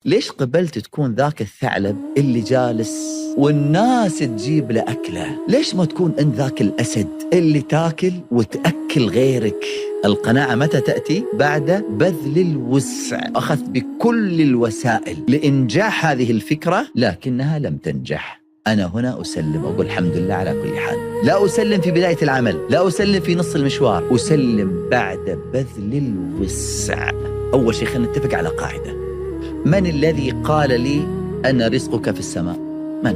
ليش قبلت تكون ذاك الثعلب اللي جالس والناس تجيب له أكله؟ ليش ما تكون أنت ذاك الأسد اللي تاكل وتأكل غيرك؟ القناعة متى تأتي؟ بعد بذل الوسع. أخذت بكل الوسائل لإنجاح هذه الفكرة لكنها لم تنجح. أنا هنا أسلم، أقول الحمد لله على كل حال. لا أسلم في بداية العمل، لا أسلم في نص المشوار، أسلم بعد بذل الوسع. أول شيء خلينا نتفق على قاعدة. من الذي قال لي أن رزقك في السماء؟ من؟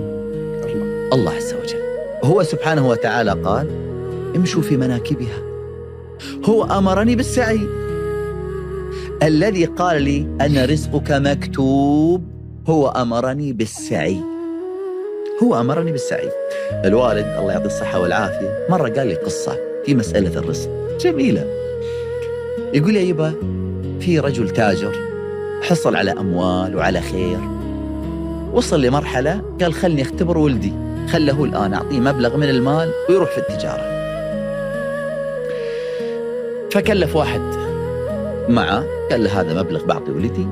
الله عز وجل. هو سبحانه وتعالى قال امشوا في مناكبها. هو أمرني بالسعي. الذي قال لي أن رزقك مكتوب هو أمرني بالسعي. هو أمرني بالسعي. الوالد الله يعطيه الصحة والعافية مرة قال لي قصة في مسألة الرزق جميلة. يقول يا يبا في رجل تاجر حصل على أموال وعلى خير، وصل لمرحلة قال خلني أختبر ولدي، خله الآن أعطيه مبلغ من المال ويروح في التجارة. فكلف واحد معه قال له هذا مبلغ بعطي ولدي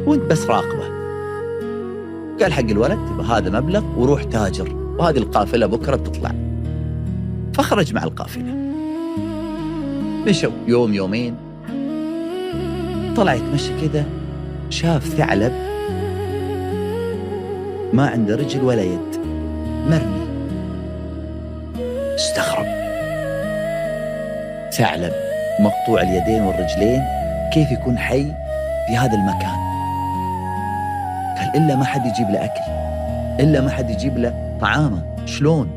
وانت بس راقبه. قال حق الولد هذا مبلغ وروح تاجر وهذه القافلة بكرة بتطلع. فخرج مع القافلة، مشوا يوم يومين، طلع يتمشى كذا شاف ثعلب ما عنده رجل ولا يد مرمي. استغرب، ثعلب مقطوع اليدين والرجلين كيف يكون حي في هذا المكان؟ قال إلا ما حد يجيب له أكل، إلا ما حد يجيب له طعامه، شلون؟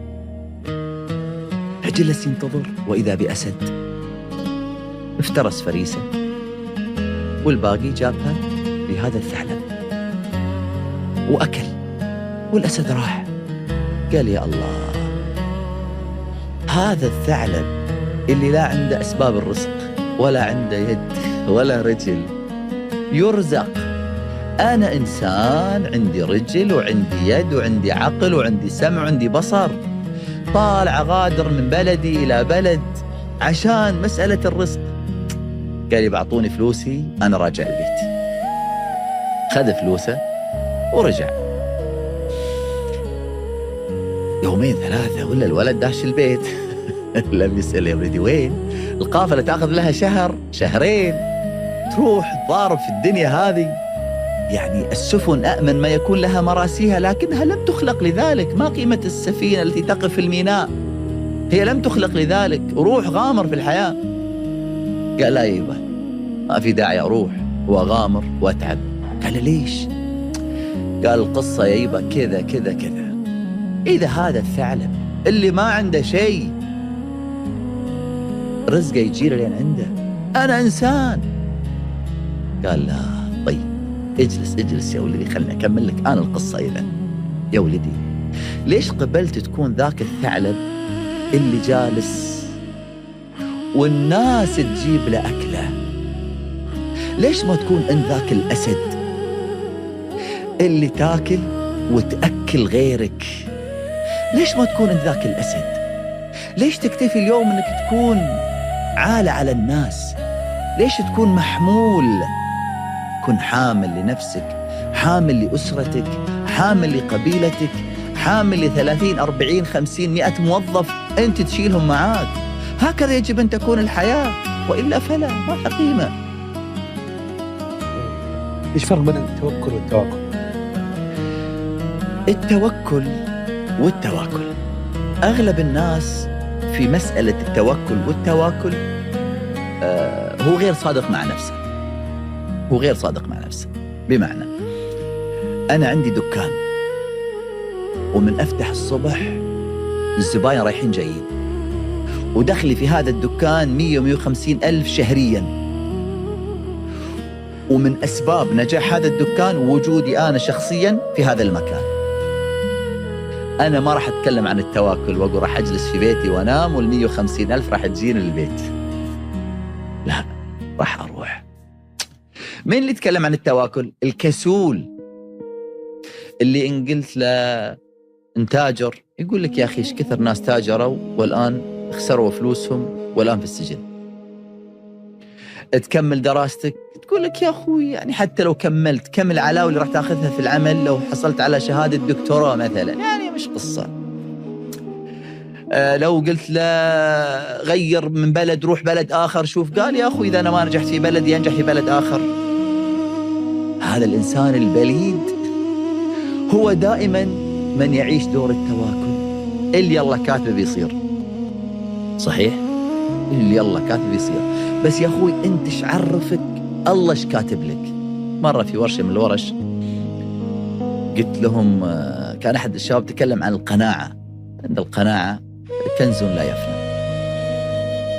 فجلس ينتظر وإذا بأسد افترس فريسة والباقي جابها لهذا الثعلب وأكل، والأسد راح. قال يا الله، هذا الثعلب اللي لا عنده أسباب الرزق ولا عنده يد ولا رجل يرزق. أنا إنسان عندي رجل وعندي يد وعندي عقل وعندي سمع وعندي بصر، طالع غادر من بلدي إلى بلد عشان مسألة الرزق. قال يبعطوني فلوسي أنا راجع البيت. خذ فلوسه ورجع. يومين ثلاثة ولا الولد داش البيت لم يسأل يا ولدي وين؟ القافلة تأخذ لها شهر شهرين تروح تضارب في الدنيا هذه. يعني السفن أأمن ما يكون لها مراسيها لكنها لم تخلق لذلك. ما قيمة السفينة التي تقف في الميناء؟ هي لم تخلق لذلك. روح غامر في الحياة. قال لا يبا ما في داعي أروح وأغامر وأتعب. قال ليش؟ قال القصة يا يبا كذا كذا كذا. إذا هذا الثعلب اللي ما عنده شيء رزقه يجيله لين عنده، أنا إنسان. قال لا طيب اجلس يا ولدي خلني أكمل لك أنا القصة. إذا يا ولدي ليش قبلت تكون ذاك الثعلب اللي جالس والناس تجيب له أكله؟ ليش ما تكون أنت ذاك الأسد اللي تاكل وتأكل غيرك؟ ليش ما تكون أنت ذاك الأسد؟ ليش تكتفي اليوم أنك تكون عالة على الناس؟ ليش تكون محمول؟ كن حامل لنفسك، حامل لأسرتك، حامل لقبيلتك، حامل ل30 40 50 100 موظف أنت تشيلهم معاك. هكذا يجب أن تكون الحياة، وإلا فلا ما لها قيمة. إيش فرق بين التوكل والتواكل؟ التوكل والتواكل، أغلب الناس في مسألة التوكل والتواكل هو غير صادق مع نفسه. هو غير صادق مع نفسه. بمعنى أنا عندي دكان ومن أفتح الصبح الزباين رايحين جايين، ودخلي في هذا الدكان 100-150 ألف شهرياً، ومن أسباب نجاح هذا الدكان وجودي أنا شخصياً في هذا المكان. أنا ما راح أتكلم عن التواكل وأقول راح أجلس في بيتي وأنام وال150 ألف راح تجيني للبيت. لا، راح أروح. مين اللي يتكلم عن التواكل؟ الكسول اللي إن قلت له أنت تاجر يقول لك يا أخي إيش كثر ناس تاجروا والآن خسروا فلوسهم والآن في السجن. تكمل دراستك، تقول لك يا أخوي يعني حتى لو كملت كم العلاوة اللي راح تأخذها في العمل لو حصلت على شهادة دكتوراه مثلا، يعني مش قصة. لو قلت لا غير من بلد روح بلد آخر، شوف قال يا أخوي إذا أنا ما نجحت في بلدي أنجح في بلد آخر. هذا الإنسان البليد هو دائما من يعيش دور التواكل، اللي الله كاتبه بيصير. صحيح، اللي الله كاتبه بيصير، بس يا أخوي أنت إيش عرفك الله إيش كاتب لك؟ مرة في ورشة من الورش قلت لهم، كان أحد الشباب تكلم عن القناعة، أن القناعة كنز لا يفنى.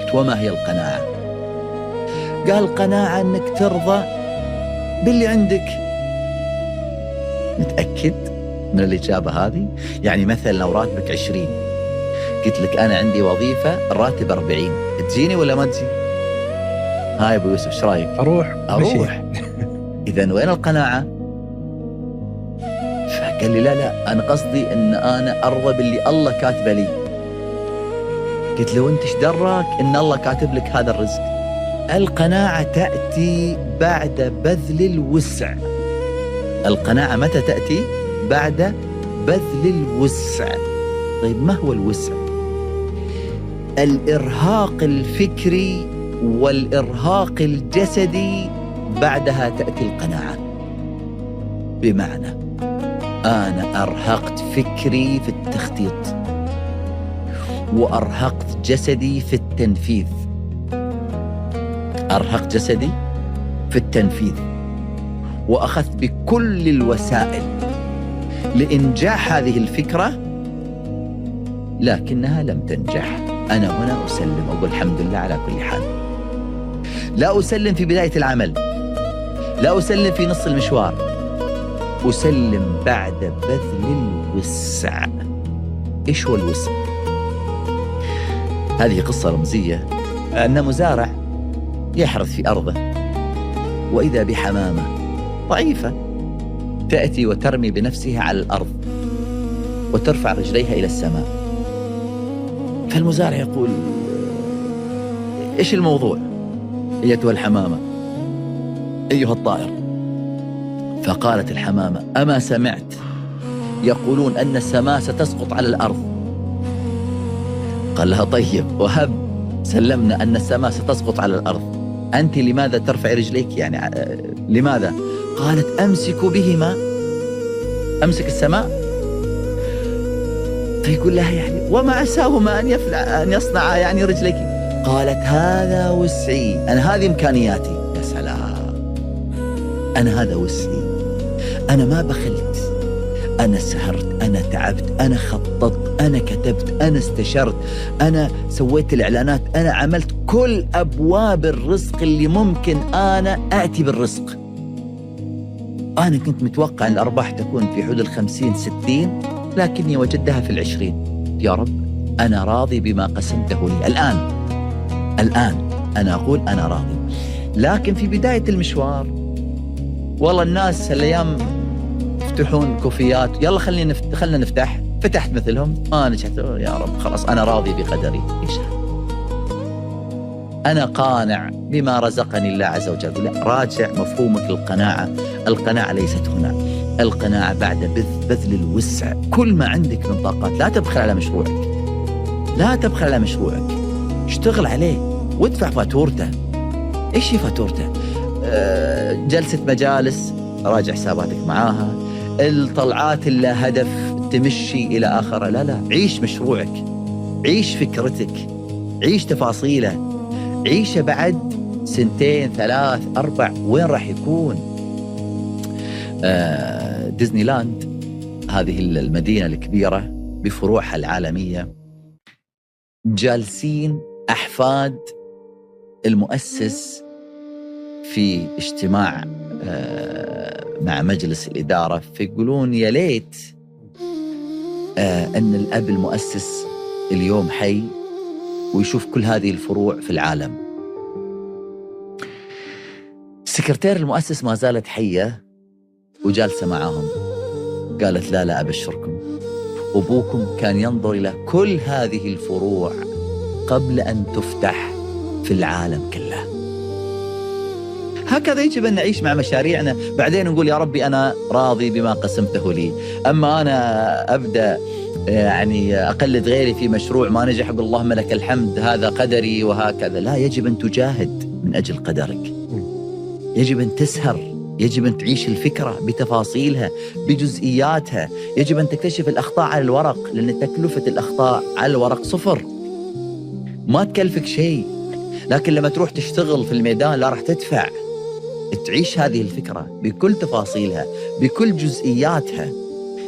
قلت وما هي القناعة؟ قال القناعة أنك ترضى باللي عندك. متأكد من الإجابة هذه؟ يعني مثلا لو راتبك 20، قلت لك أنا عندي وظيفة الراتب 40، تجيني ولا ما تجي؟ هاي أبو يوسف إيش رأيك؟ أروح. إذن وين القناعة؟ فقال لي لا أنا قصدي أن أنا أرضى باللي الله كاتبه لي. قلت له أنت إيش دراك أن الله كاتب لك هذا الرزق؟ القناعة تأتي بعد بذل الوسع. القناعة متى تأتي؟ بعد بذل الوسع. طيب ما هو الوسع؟ الإرهاق الفكري والإرهاق الجسدي، بعدها تأتي القناعة. بمعنى أنا أرهقت فكري في التخطيط، وأرهقت جسدي في التنفيذ. أرهقت جسدي في التنفيذ، وأخذت بكل الوسائل لإنجاح هذه الفكرة، لكنها لم تنجح. أنا هنا أسلم، أقول الحمد لله على كل حال. لا أسلم في بداية العمل، لا أسلم في نص المشوار، أسلم بعد بذل الوسع. إيش هو الوسع؟ هذه قصة رمزية، أن مزارع يحرث في أرضه، وإذا بحمامة ضعيفة تأتي وترمي بنفسها على الأرض وترفع رجليها إلى السماء. فالمزارع يقول إيش الموضوع أيتها الحمامة، أيها الطائر؟ فقالت الحمامة أما سمعت يقولون أن السماء ستسقط على الأرض؟ قال لها طيب وهب سلمنا أن السماء ستسقط على الأرض، أنت لماذا ترفع رجليك؟ يعني لماذا؟ قالت أمسك بهما، أمسك السماء. فيقول لها يعني وما عساهما أن يصنع يعني رجليك؟ قالت هذا وسعي، أنا هذه إمكانياتي. يا سلام، أنا هذا وسعي، أنا ما بخلت، أنا سهرت، أنا تعبت، أنا خططت، أنا كتبت، أنا استشرت، أنا سويت الإعلانات، أنا عملت كل أبواب الرزق اللي ممكن أنا آتي بالرزق. أنا كنت متوقع أن الأرباح تكون في حدود 50-60، لكني وجدتها في 20. يا رب أنا راضي بما قسمته لي الآن أنا أقول أنا راضي. لكن في بداية المشوار والله الناس الأيام يفتحون كوفيات، يلا خلنا نفتح، فتحت مثلهم ما نجحت، يا رب خلاص أنا راضي بقدري. إيش أنا قانع بما رزقني الله عز وجل. لا، راجع مفهومك للقناعة. القناعة ليست هنا، القناعة بعد بذل الوسع. كل ما عندك من طاقات لا تبخل على مشروعك، لا تبخل على مشروعك، اشتغل عليه وادفع فاتورته. إيش هي فاتورته؟ جلسة مجالس راجع حساباتك معاها، الطلعات اللي هدف تمشي إلى آخره. لا، عيش مشروعك، عيش فكرتك، عيش تفاصيله، عيشه بعد 2 3 4 وين راح يكون. ديزني لاند هذه المدينة الكبيرة بفروعها العالمية، جالسين أحفاد المؤسس في اجتماع مع مجلس الإدارة، فيقولون يا ليت أن الأب المؤسس اليوم حي ويشوف كل هذه الفروع في العالم. سكرتير المؤسس ما زالت حية وجالسة معهم، قالت لا أبشركم، أبوكم كان ينظر إلى كل هذه الفروع قبل أن تفتح في العالم كله. هكذا يجب أن نعيش مع مشاريعنا. بعدين نقول يا ربي أنا راضي بما قسمته لي. أما أنا أبدأ يعني أقلد غيري في مشروع ما نجح، أقول اللهم لك الحمد هذا قدري وهكذا. لا، يجب أن تجاهد من أجل قدرك، يجب أن تسهر، يجب أن تعيش الفكرة بتفاصيلها بجزئياتها، يجب أن تكتشف الأخطاء على الورق، لأن تكلفة الأخطاء على الورق 0، ما تكلفك شيء. لكن لما تروح تشتغل في الميدان لا راح تدفع. تعيش هذه الفكرة بكل تفاصيلها بكل جزئياتها،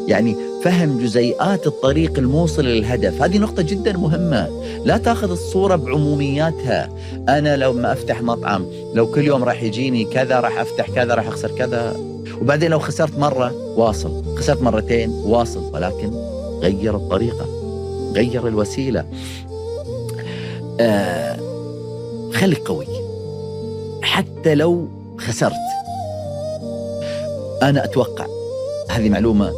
يعني فهم جزيئات الطريق الموصل للهدف. هذه نقطة جدا مهمة. لا تأخذ الصورة بعمومياتها. أنا لو ما أفتح مطعم، لو كل يوم راح يجيني كذا، راح أفتح كذا، راح أخسر كذا. وبعدين لو خسرت مرة واصل، خسرت مرتين واصل. ولكن غير الطريقة، غير الوسيلة. خليك قوي حتى لو خسرت. أنا أتوقع، هذه معلومة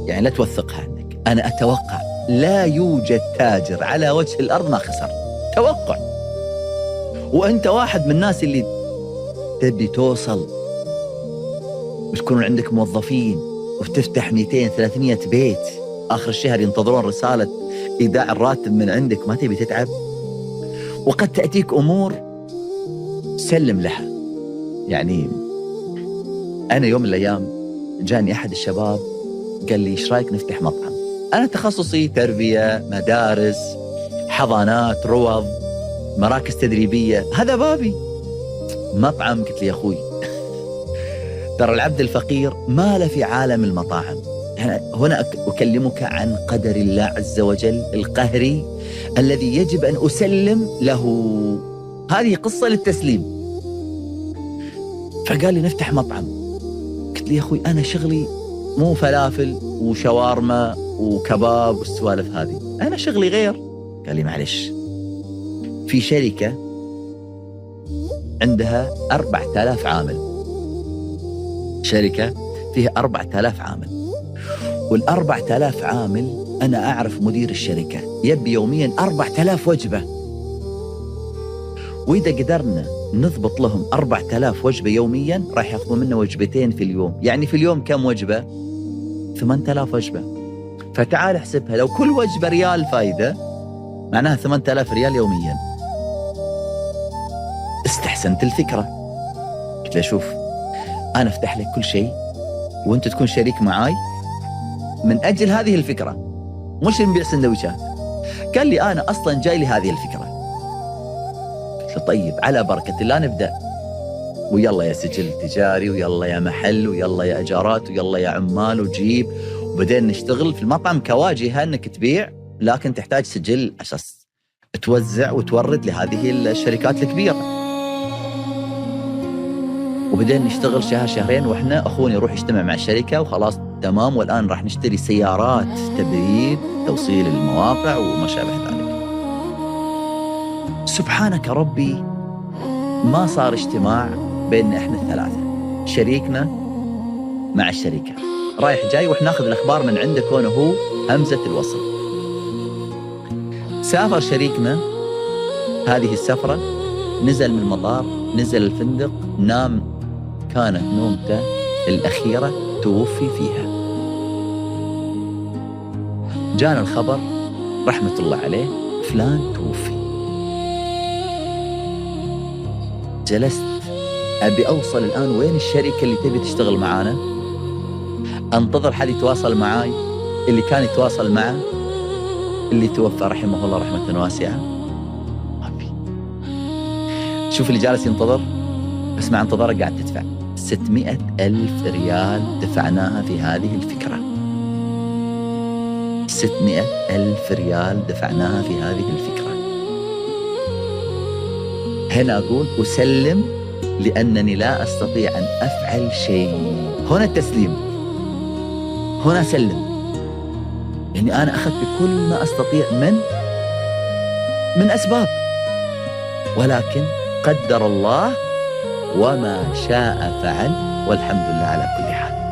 يعني لا توثقها عندك، أنا أتوقع لا يوجد تاجر على وجه الأرض ما خسر. توقع. وأنت واحد من الناس اللي تبي توصل وتكون عندك موظفين وتفتح 200-300 بيت، آخر الشهر ينتظرون رسالة إيداع الراتب من عندك، ما تبي تتعب. وقد تأتيك أمور سلم لها. يعني أنا يوم من الأيام جاني أحد الشباب قال لي إيش رأيك نفتح مطعم؟ أنا تخصصي تربية، مدارس، حضانات، روض، مراكز تدريبية، هذا بابي. مطعم؟ قلت لي يا أخوي ترى العبد الفقير ما له في عالم المطاعم. هنا أكلمك عن قدر الله عز وجل القهري الذي يجب أن أسلم له. هذه قصة للتسليم. فقال لي نفتح مطعم. قلت لي يا أخوي أنا شغلي مو فلافل وشاورما وكباب والسوالف هذه، أنا شغلي غير. قال لي معلش، في شركة عندها 4000 عامل، شركة فيها 4000 عامل، وال4000 عامل أنا أعرف مدير الشركة يبي يوميا 4000 وجبة، وإذا قدرنا نضبط لهم 4000 وجبة يوميا راح يأخذوا منا وجبتين في اليوم. يعني في اليوم كم وجبة؟ 8000 وجبة. فتعال احسبها، لو كل وجبة ريال فايدة معناها 8000 ريال يوميا. استحسنت الفكرة. قلت له شوف أنا أفتح لك كل شيء وأنت تكون شريك معاي من أجل هذه الفكرة، مش نبيع سندويشات. قال لي أنا أصلا جاي لي هذه الفكرة. قلت له طيب على بركة الله نبدأ. ويلا يا سجل تجاري، ويلا يا محل، ويلا يا إيجارات، ويلا يا عمال، وجيب. وبدأنا نشتغل في المطعم كواجهة أنك تبيع، لكن تحتاج سجل أساس توزع وتورد لهذه الشركات الكبيرة. وبدأنا نشتغل شهر شهرين وإحنا أخونا يروح يجتمع مع الشركة وخلاص تمام، والآن راح نشتري سيارات تبريد، توصيل المواقع وما شابه ذلك. سبحانك ربي ما صار اجتماع بيننا إحنا الثلاثة، شريكنا مع الشركة رايح جاي، وإحنا ناخذ الأخبار من عنده كونه هو همزة الوصل. سافر شريكنا هذه السفرة، نزل من المطار، نزل الفندق، نام، كانت نومته الأخيرة توفي فيها. جانا الخبر رحمة الله عليه فلان توفي. جلست أبي أوصل الآن وين الشركة اللي تبي تشتغل معانا، أنتظر حد يتواصل معاي، اللي كان يتواصل معه اللي توفى رحمه الله رحمة واسعة ما في. شوف اللي جالس ينتظر، بس مع انتظاره قاعد تدفع 600,000 ريال دفعناها في هذه الفكرة. 600,000 ريال دفعناها في هذه الفكرة. هنا أقول أسلم لأنني لا أستطيع أن أفعل شيء. هنا التسليم، هنا سلم. يعني أنا أخذت بكل ما أستطيع من أسباب، ولكن قدر الله وما شاء فعل، والحمد لله على كل حال.